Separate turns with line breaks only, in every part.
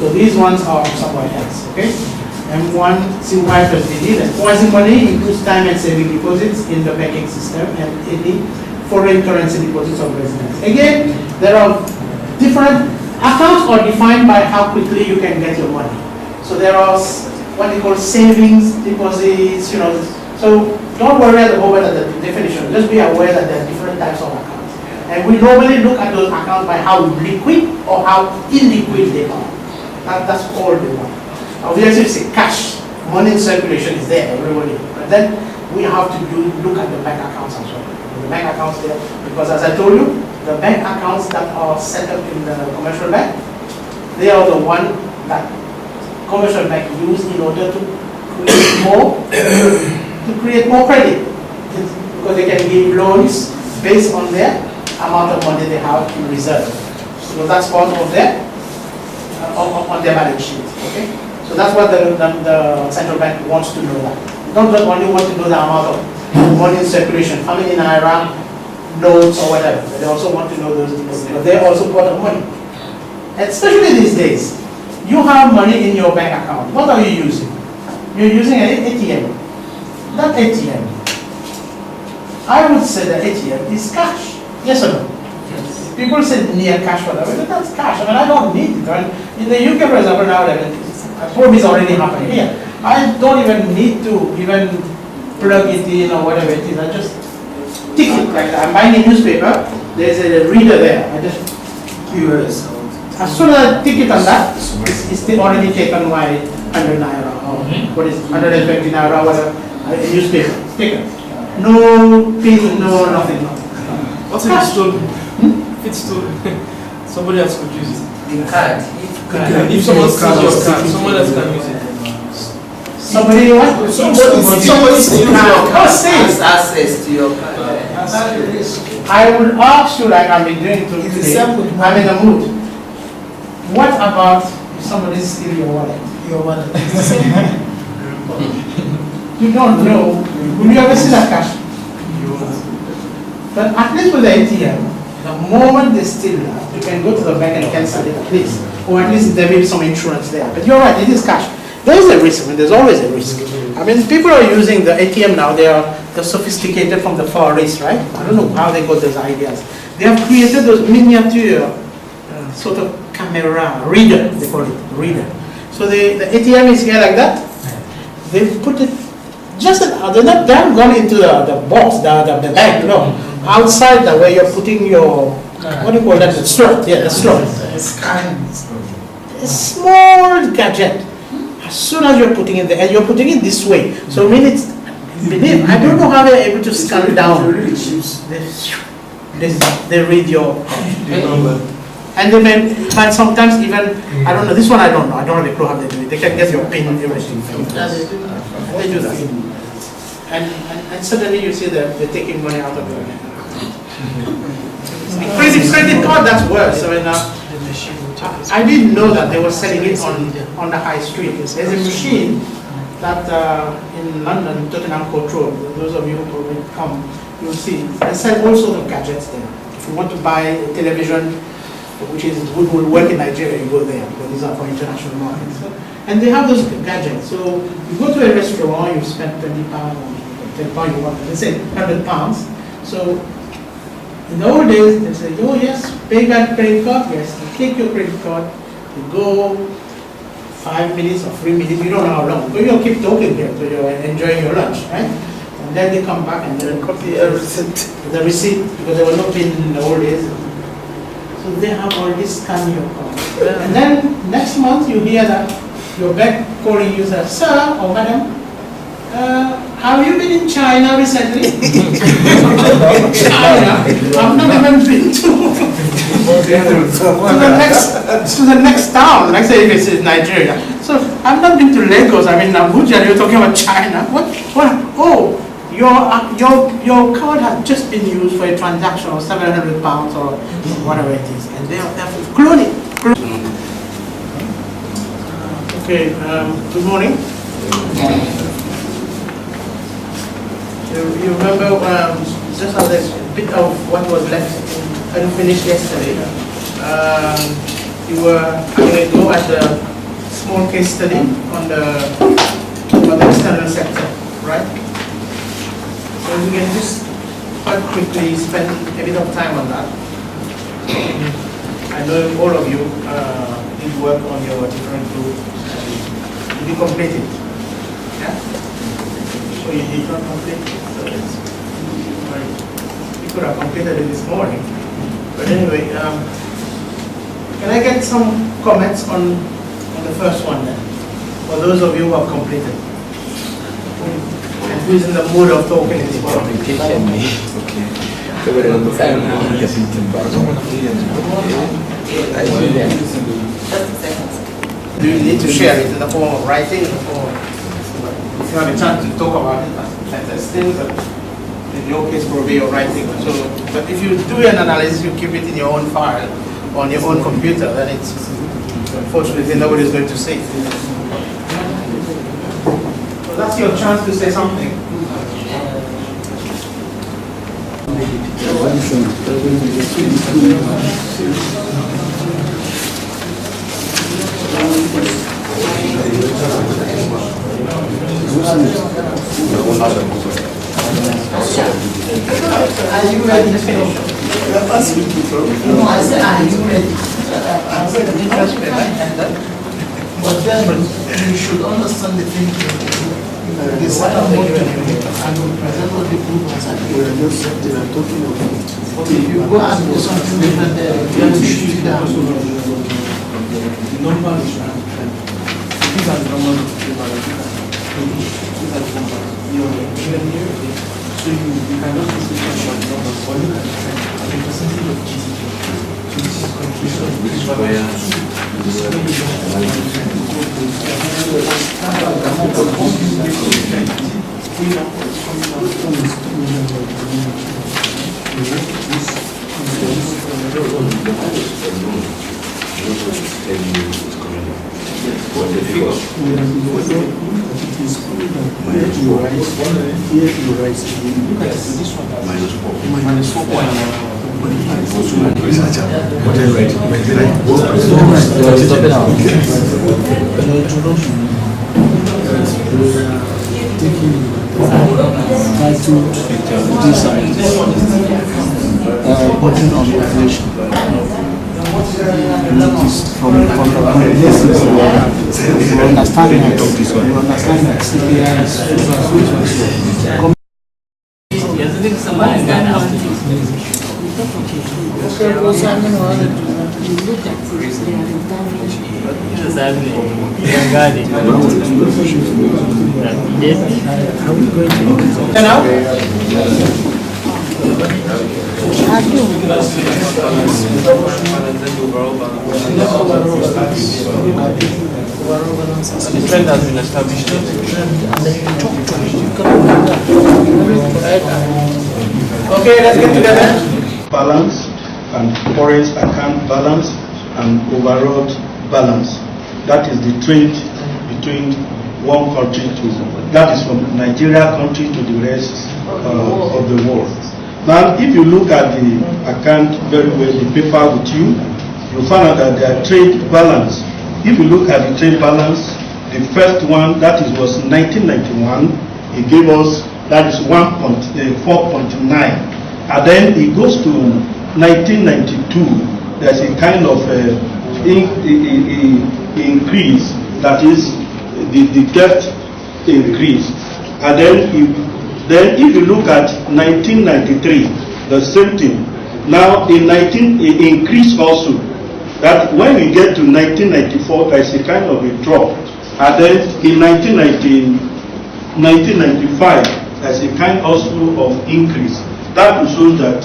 So these ones are somewhere else, okay? M1, CY plus DD, the quasi money includes time and saving deposits in the banking system and any foreign currency deposits of residents. Again, there are different accounts are defined by how quickly you can get your money. So there are what they call savings deposits, you know. So don't worry at the moment at the definition. Just be aware that there are different types of accounts. And we normally look at those accounts by how liquid or how illiquid they are. That's all they want. Obviously, it's a cash. Money in circulation is there, everybody. But then we have to look at the bank accounts as well. The bank accounts there, because as I told you, the bank accounts that are set up in the commercial bank, they are the one that commercial bank use in order to create more credit, because they can give loans based on their amount of money they have in reserve. So that's part of their on their balance sheet. Okay, so that's what the central bank wants to know. That not just only want to know the amount of money in circulation, how many naira notes or whatever. They also want to know those things because they're also part of money. And especially these days, you have money in your bank account. What are you using? You're using an ATM. That ATM, I would say the ATM is cash. Yes or no? Yes. People say near cash, whatever, but that's cash. I mean, I don't need it. I mean, in the UK, for example, now home is already happening here. I don't even need to even plug it in or whatever it is. I just tick it like that. I'm buying a newspaper. There's a reader there. I just curious. As soon as I tick it on that, it's already taken my 100 naira or what is 120 naira or whatever. A newspaper, sticker. No pin, no nothing.
What's if it's stolen? If it's stolen, somebody else could use it.
The card.
If someone steals your card, someone else can use it.
Somebody what?
Somebody steals your card.
Has
access to your card.
I would ask you, like I've been doing today, I'm in a mood. What about if somebody steals your wallet?
Your wallet.
You don't know. Will you ever see that cash? But at least with the ATM, the moment they steal that, you can go to the bank and cancel it at least. Or at least there may be some insurance there. But you're right, it is cash. There is a risk. I mean, there's always a risk. I mean, people are using the ATM now. They're sophisticated from the Far East, right? I don't know how they got those ideas. They have created those miniature sort of camera reader, they call it reader. So the ATM is here like that. They put it just they haven't gone into the box, the bag, no. Outside where you're putting your what do you call that? The straw. Yeah, the straw. A small gadget. As soon as you're putting it there, and you're putting it this way, so believe I don't know how they're able to scan down. They read your and they may, but sometimes even I don't know. This one I don't know. I don't have a clue how they do it. They can get your pin and everything. They do that. And suddenly you see they're taking money out of your hand. Credit card, that's worse. I mean, I didn't know that they were selling it on the high street. There's a machine that in London, Tottenham Court Road, those of you who probably come, you'll see. They sell all sorts of gadgets there. If you want to buy a television, which will work in Nigeria, you go there, because these are for international markets. And they have those gadgets. So you go to a restaurant, you spend £20 or £10, you want, let's say £100. So in the old days, they say, oh yes, pay that credit card. Yes, you take your credit card, you go 5 minutes or 3 minutes, you don't know how long. But you'll keep talking here, so you're enjoying your lunch, right? And then they come back and then copy the receipt, because there was no pin in the old days. So they have already scanned your card. And then next month you hear that your bank calling you, say, sir or madam, have you been in China recently? China? I've not even been to the next town. Like say if it's Nigeria. So I've not been to Lagos. I mean Abuja. You're talking about China. What? Oh, your card has just been used for a transaction of £700 or whatever it is, and they have to clone it. Okay. Good morning. You remember just as a bit of what was left unfinished yesterday. you were going to go at the small case study on the external sector, right? So we can just quite quickly spend a bit of time on that. I know all of you did work on your different groups and you completed. Yeah? So you did not complete it. So it's, you could have completed it this morning. But anyway, can I get some comments on the first one then? For those of you who have completed. And who's in the mood of talking in this morning? Do you need to share it in the form of writing or if you have a chance to talk about it as things that in your case probably you're writing. So, but if you do an analysis, you keep it in your own file on your own computer, then it's unfortunately nobody's going to see it. So that's your chance to say something. Are you ready to finish? No, I said, are you ready? I said, but then you should understand the thing. Decide on what to do and present what the group has agreed. But if you go and do something different there, you have to shoot it down. The number is right. These are the numbers of people. These are the numbers. So you cannot just look at the numbers, but look at the percentage of GDP. So this is contribution of this working on population. From the understanding that CPIs,
The trend has been established.
Okay, let's get together.
Balance and current account balance and overall balance. That is the trade between one country to, that is from Nigeria country to the rest of the world. Now, if you look at the account very well, the paper with you, you find out that their trade balance. If you look at the trade balance, the first one, that is was 1991, it gave us, that is 4.9. And then it goes to 1992, there's a kind of increase, that is the debt increase. And then if you look at 1993, the same thing. Now it increased also. That when we get to 1994, there's a kind of a drop. And then in 1995, there's a kind also of increase. That shows that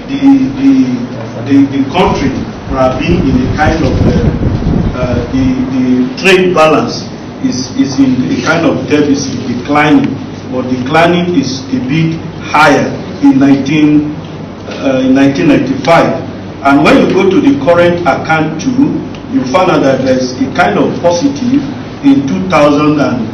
the country have been in a kind of the trade balance is in a kind of deficit, declining, but declining is a bit higher in 1995. And when you go to the current account too, you find out that there's a kind of positive in 2000 and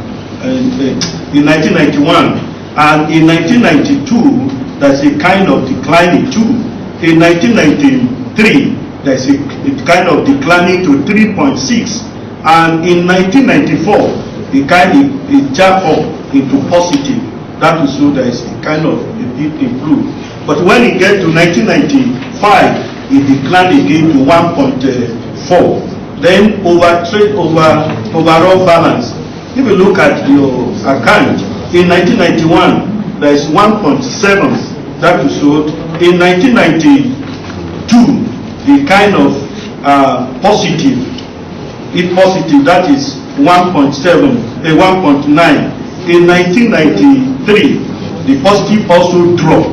in 1991, and in 1992 there's a kind of declining too. In 1993 there's a it kind of declining to 3.6, and in 1994 it jumped up into positive. That will show that it's kind of a bit improved. But when it gets to 1995, it declined again to 1.4. Then overall balance. If you look at your account, in 1991 there is 1.7 that will show. In 1992, the kind of positive, if positive, that is 1.7, 1.9. In 1993, the positive also dropped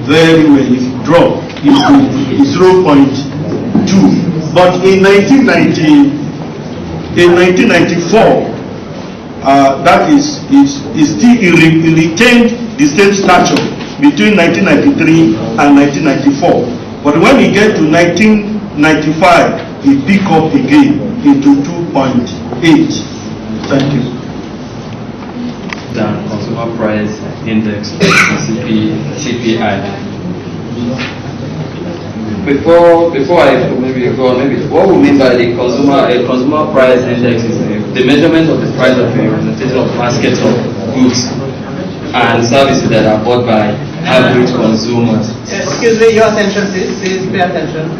very well. It dropped into 0.2. But in 1994, that is still it retained the same stature between 1993 and 1994. But when we get to 1995, it pick up again into 2.8. Thank you.
The consumer price index, CPI. Before I maybe go on, what we mean by the consumer price index is the measurement of the price of a representative of basket of goods and services that are bought by average consumers.
Excuse me, your attention please pay attention.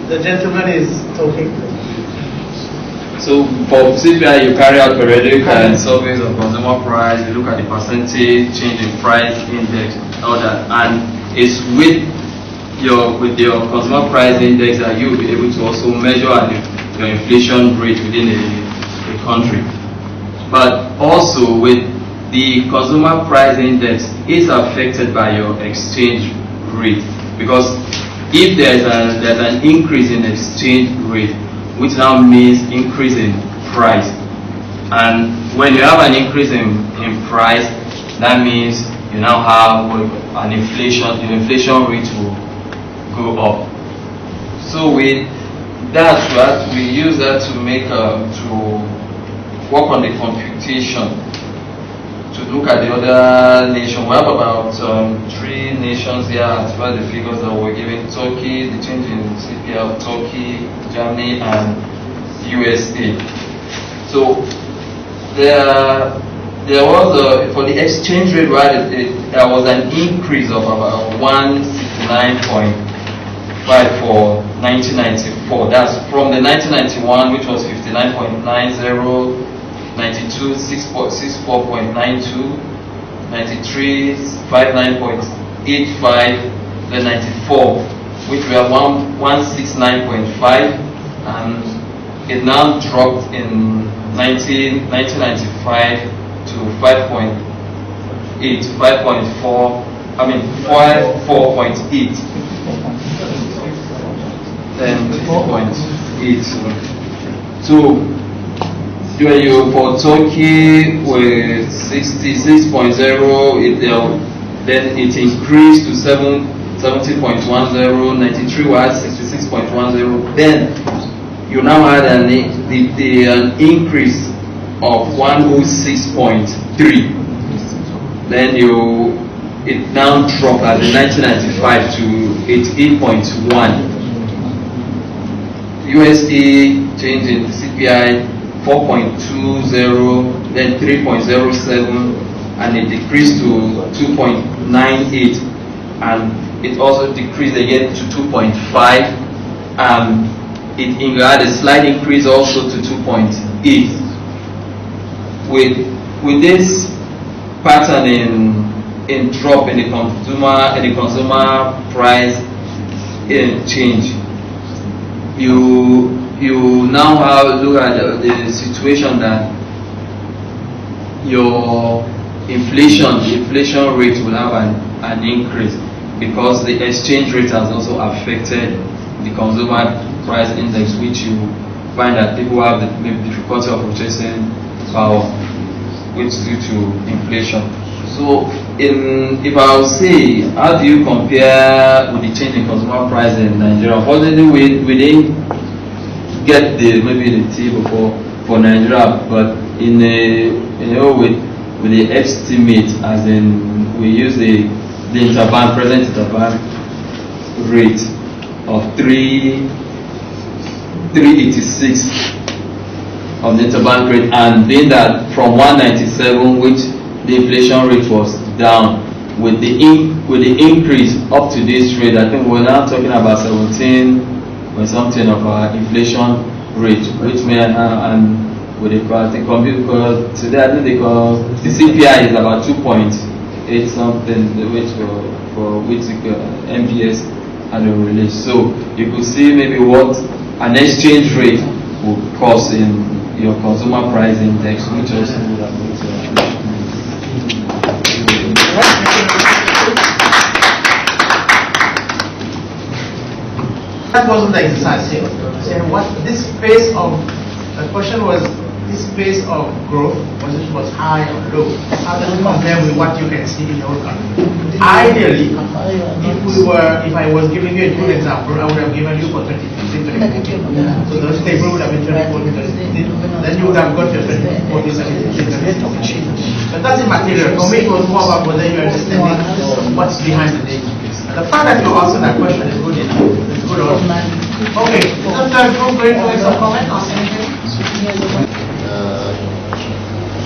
The gentleman is talking.
So for CPI, you carry out periodic surveys of consumer price, you look at the percentage change in price index, all that, and it's with your consumer price index that you'll be able to also measure your inflation rate within a country. But also with the consumer price index is affected by your exchange rate, because if there's an increase in exchange rate, which now means increase in price, and when you have an increase in price, that means you now have an inflation. The inflation rate will go up. So with that, we use that to make to work on the computation, to look at the other nation. We have about 3 nations here as far as the figures that we're giving. Turkey, the change in CPI of Turkey, Germany, and USA. So there was for the exchange rate, right? There was an increase of about 169.5 for 1994. That's from the 1991, which was 59.90, 92 64.92, 93 59.85, then 94, which we have 169.5, and it now dropped in 1995 to 5.8, 5.4. I mean 4.8, then 4.8. So you for Turkey with 66.0, then it increased to 70.10, 93 was 66.10. Then you now had an increase of 106.3. Then it now dropped as in 1995 to 88.1. USA change in the CPI 4.20, then 3.07, and it decreased to 2.98, and it also decreased again to 2.5. It had a slight increase also to 2.8. With this pattern in drop in the consumer price change, you now have look at the situation that your inflation rate will have an increase, because the exchange rate has also affected the consumer price index, which you find that people have maybe difficulty of purchasing power, which is due to inflation. So if I would say, how do you compare with the change in consumer price in Nigeria? Unfortunately, we didn't get maybe the table for Nigeria, but in with the estimate, as in we use the present interbank rate of 3 386 of the interbank rate, and being that from 197, which the inflation rate was down, with the increase up to this rate, I think we're now talking about 17 or something of our inflation rate, which may and with the I think computer today I think they call the CPI is about 2.8 something, which for which MPS had been released. So you could see maybe what an exchange rate would cost in your consumer price index, which also would have been.
That wasn't the exercise here. So what this phase of the question was, this phase of growth, was high or low? How does it compare with what you can see in your country? Ideally, if I was giving you a good example, I would have given you for 2015, 2014. So the table would have been 2014, 2015. Then you would have got your 2014, 2015. But that's immaterial. For me, it was more about whether you are understanding what's behind the data. The fact that you answer that question is good enough. It's good also. Okay, is that going to make some comment or anything?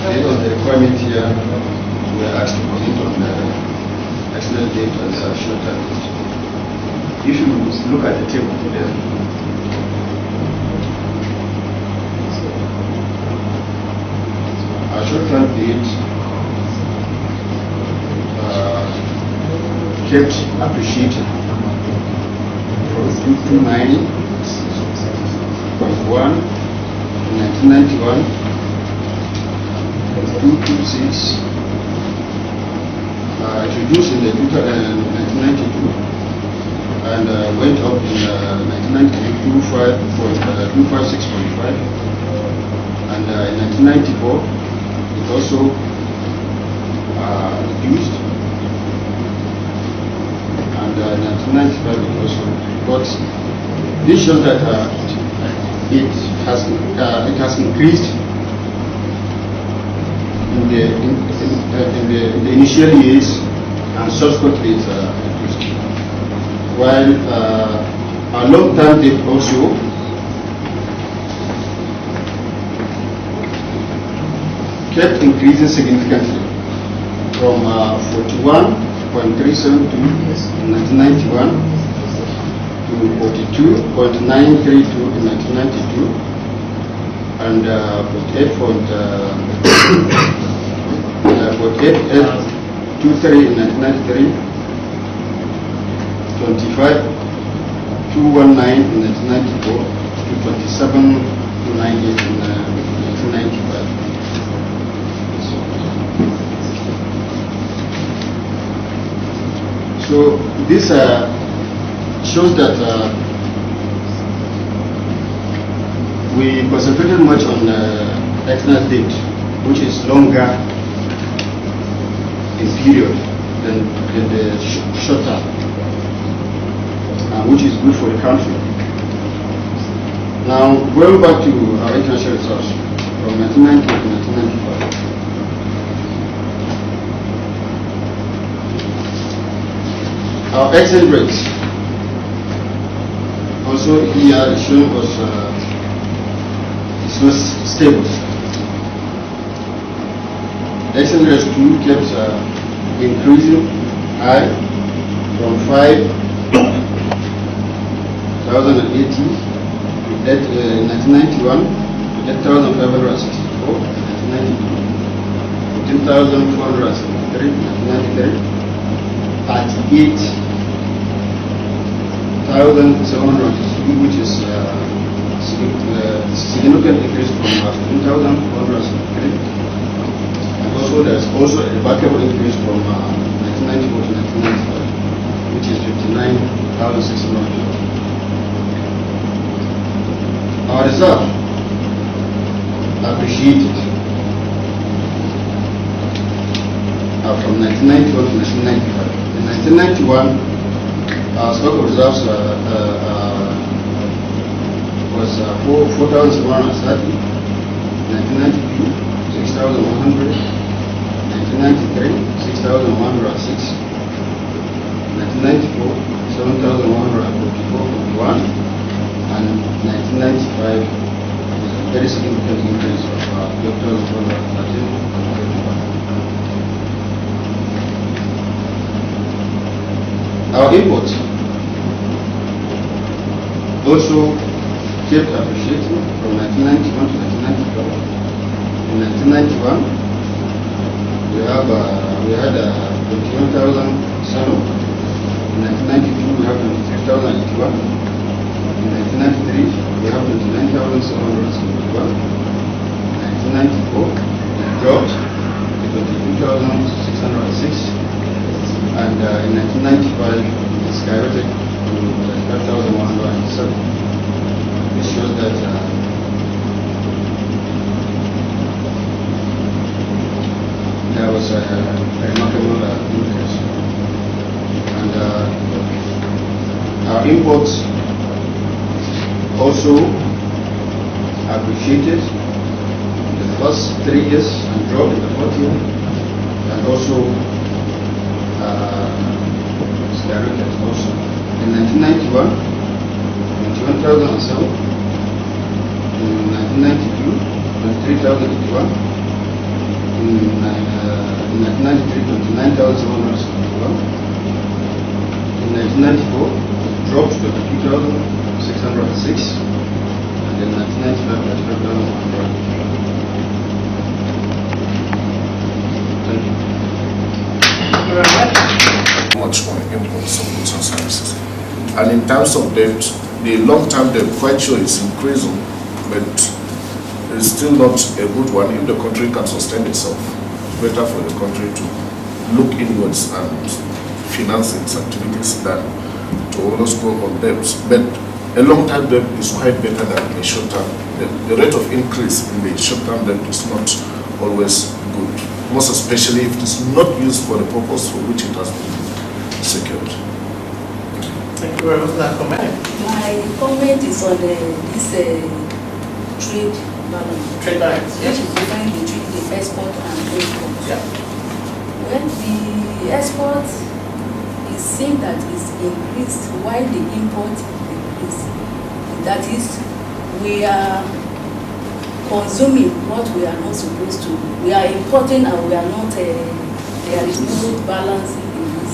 Based on the requirement here, we are asked to comment on the external date and the short-term date. If you look at the table there, our short-term date kept appreciating from 229.1 in 1991. 226 introduced in the 1992 and went up in 1993 256.5, and in 1994 it also reduced, and in 1995 it also. But this shows that it has increased in the initial years, and subsequently it increased. While our long-term debt also kept increasing significantly from 41.372 in 1991 to 42.932 in 1992. And 48.23 in 1993, 25.219 in 1994, to 27.298 in 1995. So this shows that we concentrated much on external debt, which is longer in period than the short term, which is good for the country. Now, going back to our international research from 1990 to 1995. Our exchange rates also here is showing us it's not stable. The exchange rate too kept increasing high from 5,080 in 1991 to 8,564 in 1992, 14,473 in 1993, 38,702, which is significant increase from 15,473. And also there's also a remarkable increase from 1994 to 1995, which is 59,600. Our reserve appreciated from 1991 to 1995. In 1991, our stock of reserves was 4,130. 1992, 6,100. 1993, 6,106. 1994, 7,144.1. And 1995, Our imports also kept appreciating from 1991 to 1994. In 1991, we had 21,000 sano. In 1992, we have 23,081. In 1993, we have 29,771. In 1994, it dropped to 22,606. And in 1995, it skyrocketed to 35,107. This shows that there was a remarkable increase. And our imports also appreciated in the first 3 years and dropped in the fourth year, and also skyrocketed also. In 1991, 21,007. In 1992, 23,081. In 1993, 29,771. In 1994, it dropped to 22,606. And in 1995, 35,100. Thank you.
Thank you very much.
Much on imports of goods and services. And in terms of debt, the long-term debt, quite sure is increasing, but it's still not a good one. If the country can sustain itself, it's better for the country to look inwards and finance its activities than to always go on debts. But a long-term debt is quite better than a short-term debt. The rate of increase in the short-term debt is not always good, most especially if it is not used for the purpose for which it has been secured.
Thank you very much for that comment.
My comment is on this trade balance.
Trade balance, yes.
Which is different between the export and import.
Yeah.
When the export is seen that is increased while the import decreased, that is, we are consuming what we are not supposed to. We are importing and we are not, there is no balancing in this.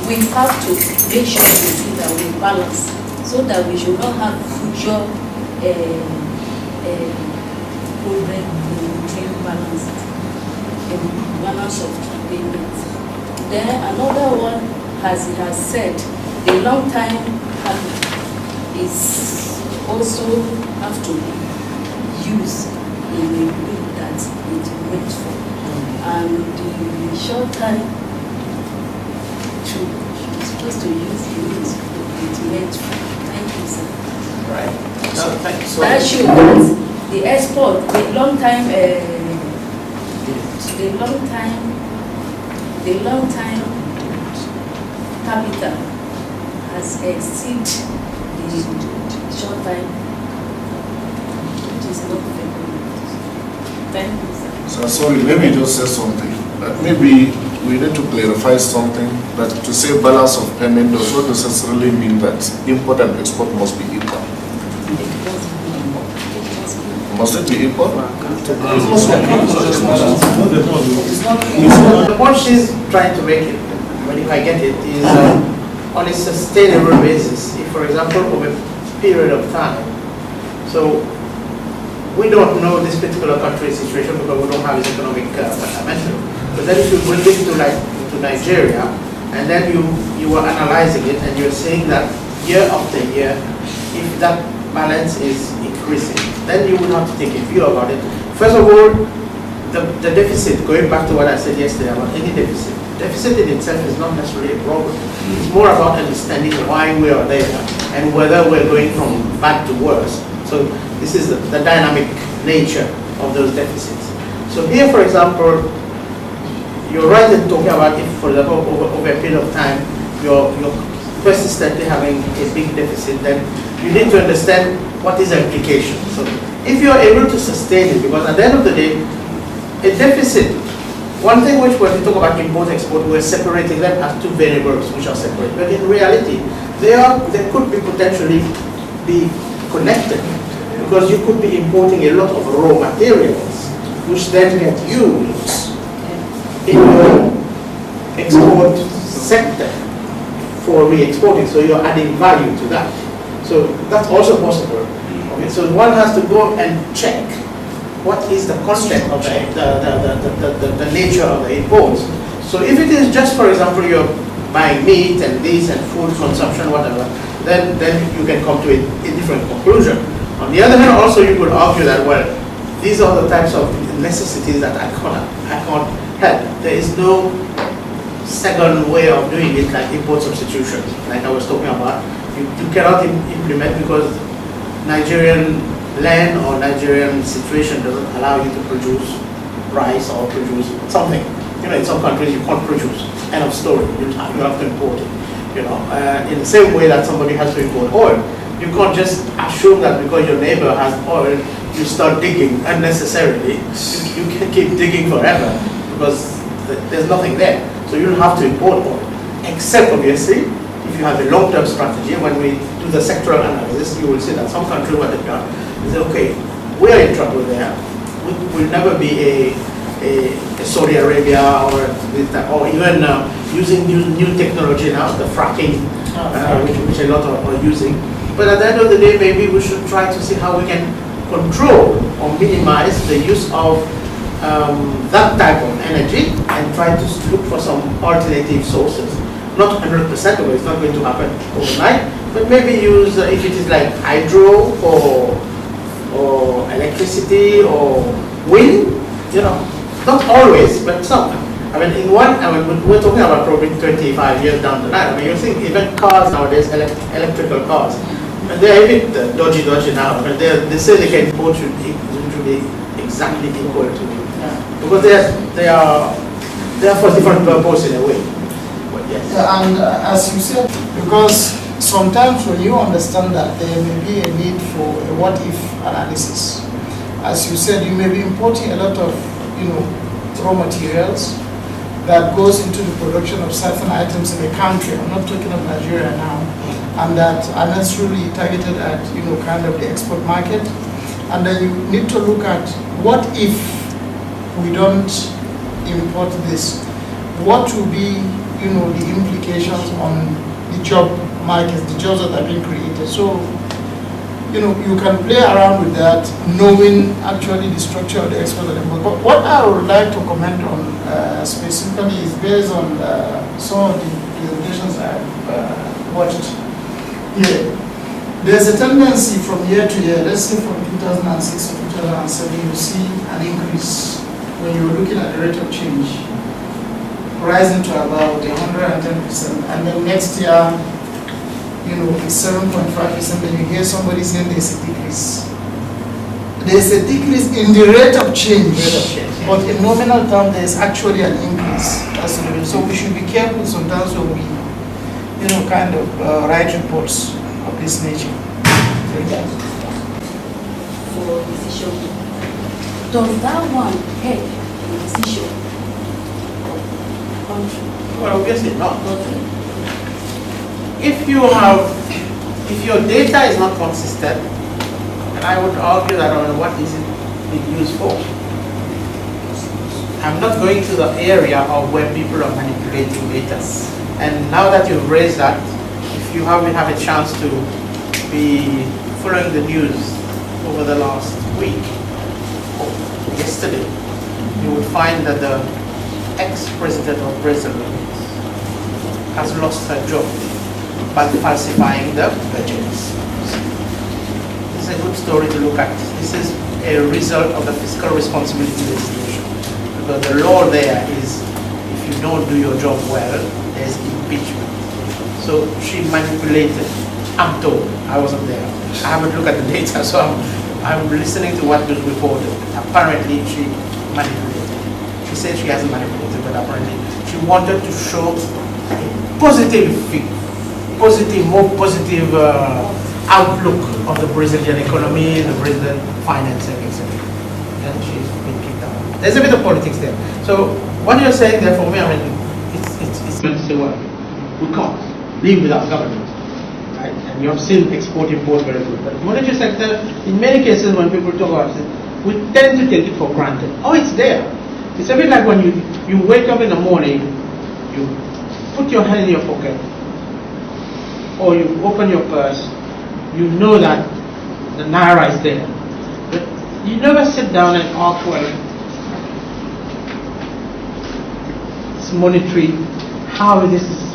We have to make sure we see that we balance so that we should not have future problem in trade balance, in balance of payments. Then another one, as he has said, the long time habit is also have to be used in a way that it meant for. And the short time you're supposed to use the means it meant for. Thank you, sir.
Right. No, thank you so
That
much.
shows that the export, the long time capital has exceeded the short time, which is not fair. Thank you, sir.
So sorry, maybe just say something. That maybe we need to clarify something, that to say balance of payment does not necessarily mean that import and export must be equal. Must it be equal?
The point she's trying to make it, if I get it, is on a sustainable basis. If, for example, over a period of time, so we don't know this particular country's situation because we don't have its economic fundamental. But then if you bring it to Nigeria, and then you are analyzing it, and you're saying that year after year, if that balance is increasing, then you would have to take a view about it. First of all, the deficit, going back to what I said yesterday about any deficit, deficit in itself is not necessarily a problem. It's more about understanding why we are there and whether we're going from bad to worse. So this is the dynamic nature of those deficits. So here, for example, you're right in talking about if, for example, over a period of time, you're persistently having a big deficit, then you need to understand what is the implication. So if you're able to sustain it, because at the end of the day, a deficit, one thing which when we talk about import-export, we're separating them as two variables which are separate. But in reality, they could be potentially be connected, because you could be importing a lot of raw materials, which then get used in your export sector before re-exporting, so you're adding value to that. So that's also possible. Okay, so one has to go and check what is the content of the nature of the imports. So if it is just, for example, you're buying meat and this and food consumption, whatever, then you can come to a different conclusion. On the other hand, also you could argue that, well, these are the types of necessities that I can't help. There is no second way of doing it, like import substitution, like I was talking about. You cannot implement because Nigerian land or Nigerian situation doesn't allow you to produce rice or produce something. You know, in some countries you can't produce. End of story. You have to import it. You know, in the same way that somebody has to import oil, you can't just assume that because your neighbor has oil, you start digging unnecessarily. You can keep digging forever because there's nothing there. So you'll have to import oil. Except, obviously, if you have a long-term strategy. When we do the sectoral analysis, you will see that some countries, what they've done is, okay, we're in trouble there. We'll never be a Saudi Arabia or even using new technology now, the fracking, which a lot are using. But at the end of the day, maybe we should try to see how we can control or minimize the use of that type of energy and try to look for some alternative sources. Not 100% of it, it's not going to happen overnight, but maybe use, if it is like hydro or electricity or wind, you know, not always, but some. I mean, we're talking about probably 25 years down the line. I mean, you think even cars nowadays, electrical cars, and they're a bit dodgy now. I mean, they say they can import should be exactly equal to it. Because they are for different purpose in a way. But yes.
Yeah, and as you said, because sometimes when you understand that there may be a need for a what-if analysis, as you said, you may be importing a lot of, raw materials that goes into the production of certain items in the country. I'm not talking of Nigeria now, and that are necessarily targeted at, kind of the export market. And then you need to look at what if we don't import this? What will be, the implications on the job markets, the jobs that are being created? So, you can play around with that, knowing actually the structure of the export and import. But what I would like to comment on specifically is based on some of the presentations I've watched here. There's a tendency from year to year, let's say from 2006 to 2007, you see an increase when you're looking at the rate of change, rising to about 110%, and then next year, it's 7.5%, then you hear somebody saying there's a decrease. There's a decrease in the rate of change, but in nominal terms, there's actually an increase. So we should be careful sometimes when we, kind of write reports of this nature.
For decision, does that one help the decision of country?
Well, obviously not.
Does it?
If your data is not consistent, and I would argue that what is it being used for? I'm not going to the area of where people are manipulating data. And now that you've raised that, if you haven't had a chance to be following the news over the last week or yesterday, you will find that the ex-president of Brazil has lost her job by falsifying the budgets. This is a good story to look at. This is a result of the fiscal responsibility legislation. Because the law there is, if you don't do your job well, there's impeachment. So she manipulated. I'm told. I wasn't there. I haven't looked at the data, so I'm listening to what was reported. Apparently, she manipulated. She said she hasn't manipulated, but apparently she wanted to show more positive outlook of the Brazilian economy, the Brazilian financing, etc. And she's been kicked out. There's a bit of politics there. So what you're saying there for me, it's meant to say, well, we can't live without government. Right? And you have seen export-import very good. But the monetary sector, in many cases when people talk about it, we tend to take it for granted. Oh, it's there. It's a bit like when you wake up in the morning, you put your hand in your pocket, or you open your purse, you know that the naira is there. But you never sit down and ask, well, it's monetary, how this is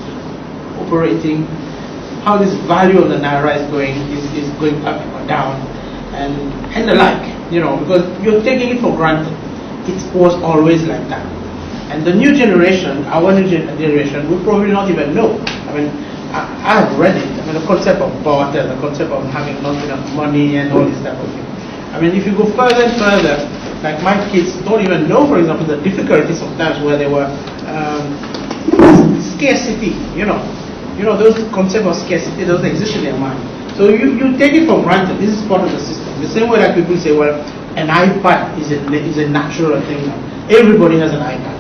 operating, how this value of the naira is going up or down, and the like, because you're taking it for granted. It was always like that. And the new generation, our new generation, will probably not even know. I mean, I have read it. I mean, the concept of barter, the concept of having not enough money and all this type of thing. I mean, if you go further and further, like my kids don't even know, for example, the difficulty sometimes where they were scarcity, those concepts of scarcity doesn't exist in their mind. So you take it for granted. This is part of the system. The same way that people say, well, an iPad is a natural thing now. Everybody has an iPad.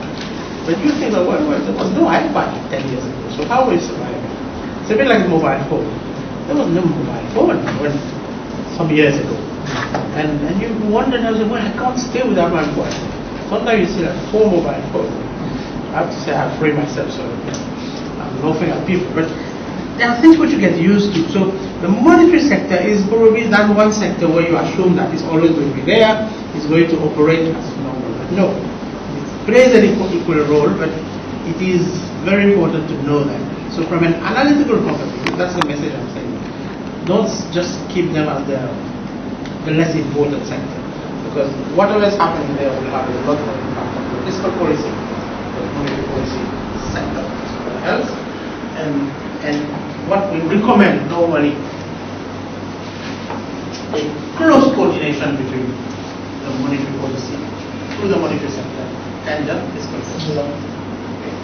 But you think, well, there was no iPad 10 years ago, so how will you survive? It's a bit like a mobile phone. There was no mobile phone some years ago. And you wonder, well, I can't stay without my mobile phone. Sometimes you see like 4 mobile phones. I have to say I free myself, so I'm laughing at people. But there are things which you get used to. So the monetary sector is probably that one sector where you assume that it's always going to be there, it's going to operate as normal. But no, it plays an equal role, but it is very important to know that. So from an analytical point of view, that's the message I'm saying. Don't just keep them as the less important sector, because whatever is happening there will have a lot of impact on the fiscal policy, the monetary policy sector, else, and what we recommend normally, a close coordination between the monetary policy through the monetary sector and the fiscal sector. Okay.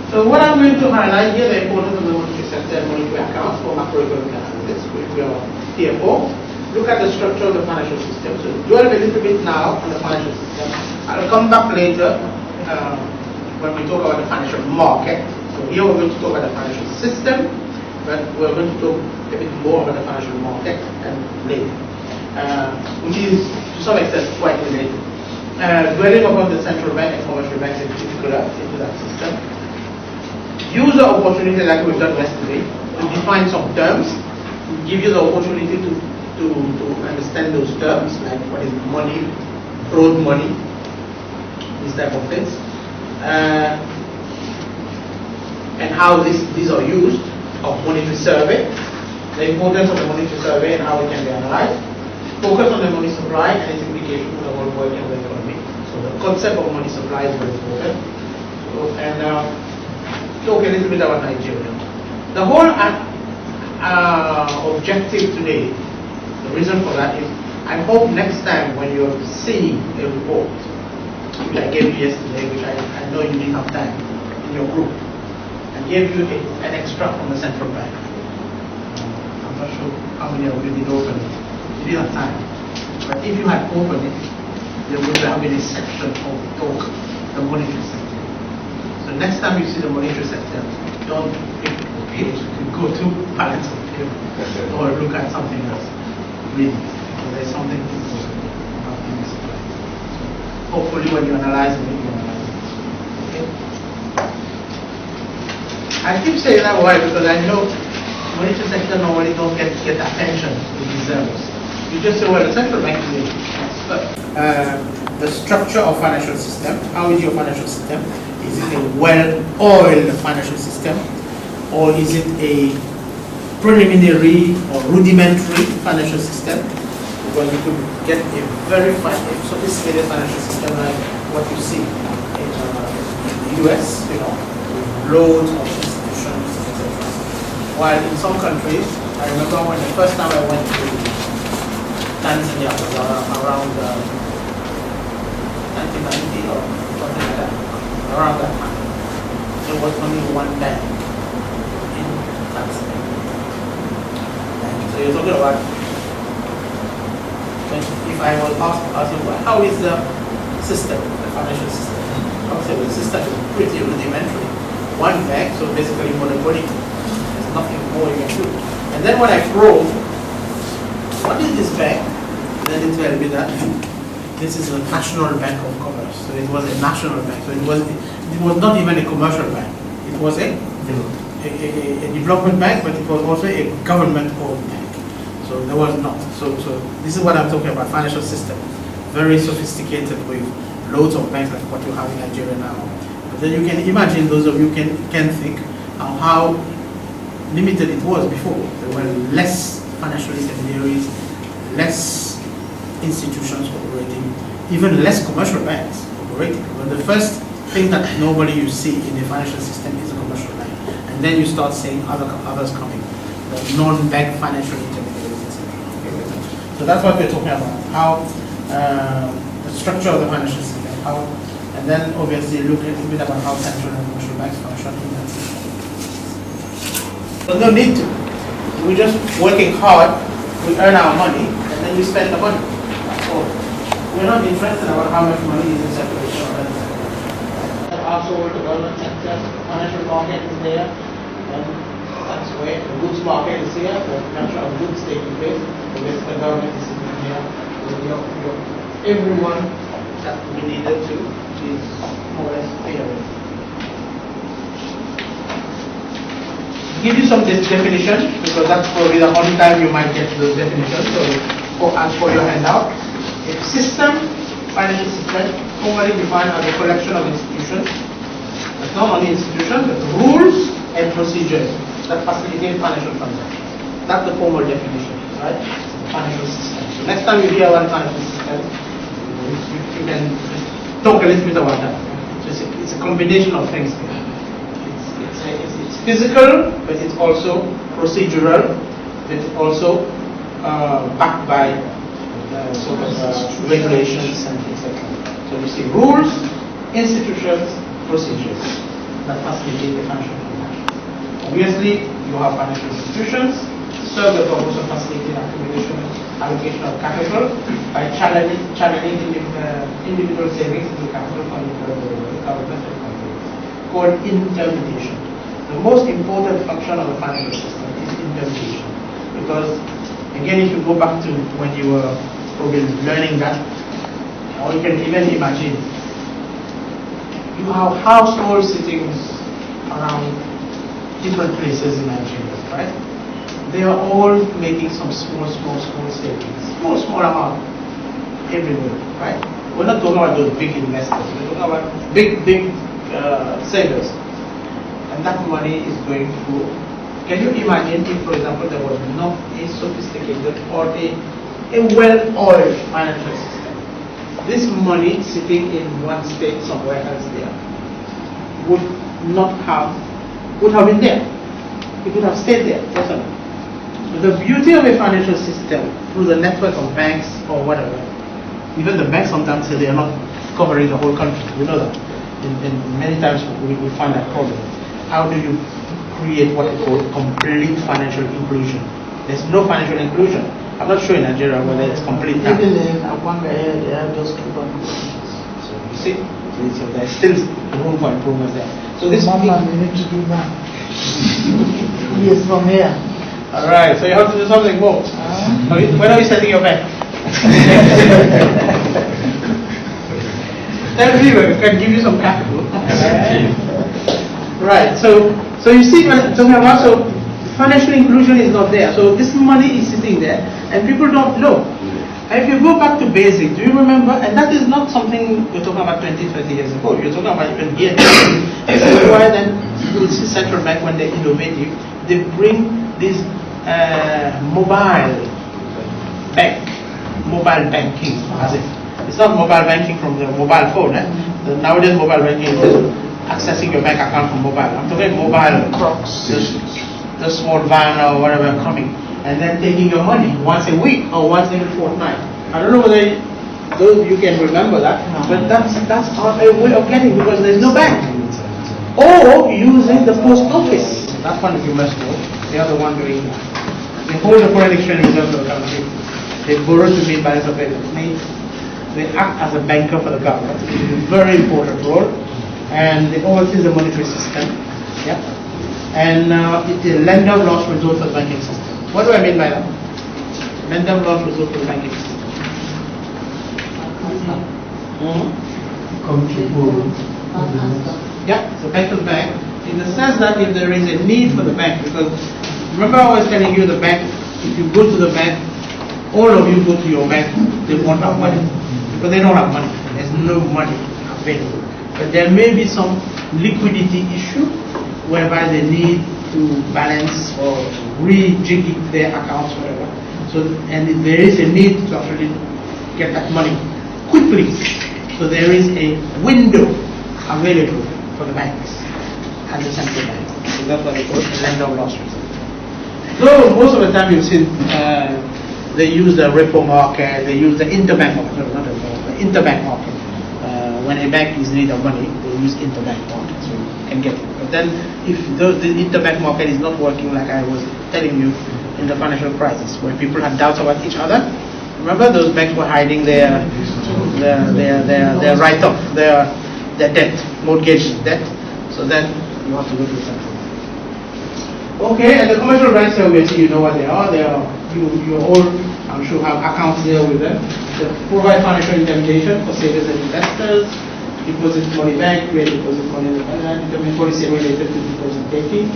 So what I'm going to highlight here, the importance of the monetary sector and monetary accounts for macroeconomic analysis, which we are here for. Look at the structure of the financial system. So dwell a little bit now on the financial system. I'll come back later when we talk about the financial market. So here we're going to talk about the financial system, but we're going to talk a bit more about the financial market and later, which is to some extent quite related. Dwelling upon the central bank and commercial banks in particular into that system. Use the opportunity like we've done yesterday to define some terms, give you the opportunity to understand those terms, like what is money, broad money, these type of things, and how these are used, of monetary survey, the importance of the monetary survey and how it can be analyzed, focus on the money supply and its implication for the whole world and the economy. So the concept of money supply is very important. So, and talk a little bit about Nigeria. The whole objective today, the reason for that is, I hope next time when you're seeing a report, which I gave you yesterday, which I know you didn't have time in your group, and gave you an extract from the central bank. I'm not sure how many of you did open it. You didn't have time. But if you had opened it, there would have been a section of talk, the monetary sector. So next time you see the monetary sector, don't pick the page, you go to balance of paper or look at something else. Really, because there's something about money supply. So hopefully when you analyze it, you analyze it. Okay? I keep saying that why, because I know monetary sector normally don't get attention it deserves. You just say, well, the central bank is the structure of financial system. How is your financial system? Is it a well-oiled financial system, or is it a preliminary or rudimentary financial system? Because you could get a very sophisticated financial system like what you see in the US, with loads of institutions, etc. While in some countries, I remember when the first time I went to Tanzania was around 1990 or something like that. Around that time, there was only one bank in Tanzania. So you're talking about, if I was asking, well, how is the system, the financial system? I would say, well, the system is pretty rudimentary. One bank, so basically monopoly. There's nothing more you can do. And then when I probe, what is this bank? Then it tells me that this is a National Bank of Commerce. So it was a national bank. So it was not even a commercial bank. It was a a development bank, but it was also a government-owned bank. So there was not. So this is what I'm talking about, financial system. Very sophisticated with loads of banks like what you have in Nigeria now. But then you can imagine, those of you can think how limited it was before. There were less financial intermediaries, less institutions operating, even less commercial banks operating. But the first thing that normally you see in the financial system is a commercial bank. And then you start seeing others coming, the non-bank financial intermediaries, etc. Okay, so that's what we're talking about, how the structure of the financial system, and then obviously look a little bit about how central and commercial banks function in that system. There's no need to. We're just working hard, we earn our money, and then we spend the money. That's all. We're not interested about how much money is in circulation or anything. Also, the development sector, financial market is there, and that's where the goods market is here, the production of goods taking place, the government is sitting here. Everyone that we needed to is more or less here. Give you some definition, because that's probably the only time you might get those definitions. So, as for your handout, a system, financial system, formally defined as a collection of institutions. It's not only institutions, but rules and procedures that facilitate financial transactions. That's the formal definition, right? Financial system. So next time you hear about financial system, you can talk a little bit about that. So it's a combination of things. It's physical, but it's also procedural, but it's also backed by regulations and etc. So you see rules, institutions, procedures that facilitate the financial transaction. Obviously, you have financial institutions serve the purpose of facilitating allocation of capital by channeling individual savings into capital fund government called intermediation. The most important function of the financial system is intermediation, because again, if you go back to when you were probably learning that, or you can even imagine, you have household sittings around different places in Nigeria, right? They are all making some small savings, small amount everywhere, right? We're not talking about those big investors, we're talking about big savers. And that money is going through. Can you imagine if, for example, there was not a sophisticated or a well-oiled financial system? This money sitting in one state somewhere else there would have been there. It would have stayed there, definitely. The beauty of a financial system through the network of banks or whatever, even the banks sometimes say they are not covering the whole country. You know that. And many times we find that problem. How do you create what we call complete financial inclusion? There's no financial inclusion. I'm not sure in Nigeria whether it's complete now.
Even in Akwanga here, they have just 2 banks.
So you see, so there's still room for improvement there. So this
Mama, we need to do that. He is from here.
All right, so you have to do something more. When are you setting your bank? Tell me, we can give you some capital. Right, so you see what I'm talking about. So financial inclusion is not there. So this money is sitting there, and people don't know. And if you go back to basic, do you remember? And that is not something we're talking about 20, 30 years ago. You're talking about even here. That's why then you will see central bank, when they're innovative, they bring this mobile banking, as if it's not mobile banking from the mobile phone. Nowadays, mobile banking is accessing your bank account from mobile. I'm talking mobile crocs, the small van or whatever coming, and then taking your money once a week or once every fortnight. I don't know whether those of you can remember that, but that's a way of getting, because there's no bank. Or using the post office. That one you must know. The other one doing that. They hold the foreign exchange reserve of the country. They borrow to meet balance of payments. They act as a banker for the government. It is a very important role. And they oversee the monetary system. Yeah. And it's a lender of last resort for the banking system. What do I mean by that? Lender of last resort for the banking system. Yeah, the central bank in the sense that if there is a need for the bank, because remember I was telling you the bank, if you go to the bank, all of you go to your bank, they won't have money, because they don't have money. There's no money available. But there may be some liquidity issue whereby they need to balance or rejigging their accounts, whatever. So, and if there is a need to actually get that money quickly, so there is a window available for the banks and the central bank. So that's what they call a lender of last resort. So most of the time you've seen they use the repo market, they use the interbank market, no, not the interbank market. When a bank is in need of money, they use interbank market, so you can get it. But then if the interbank market is not working, like I was telling you in the financial crisis, where people had doubts about each other, remember those banks were hiding their write-off, their debt, mortgage debt. So then you have to go to the central bank. Okay, and the commercial banks, obviously you know what they are. They are you all, I'm sure, have accounts there with them. They provide financial intermediation for savers and investors, deposit money bank, create deposit money, determine policy related to deposit taking,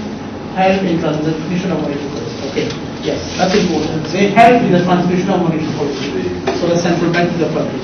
help in transmission of money to policy. Okay, yes, that's important. They help in the transmission of money to policy. So the central bank to the public.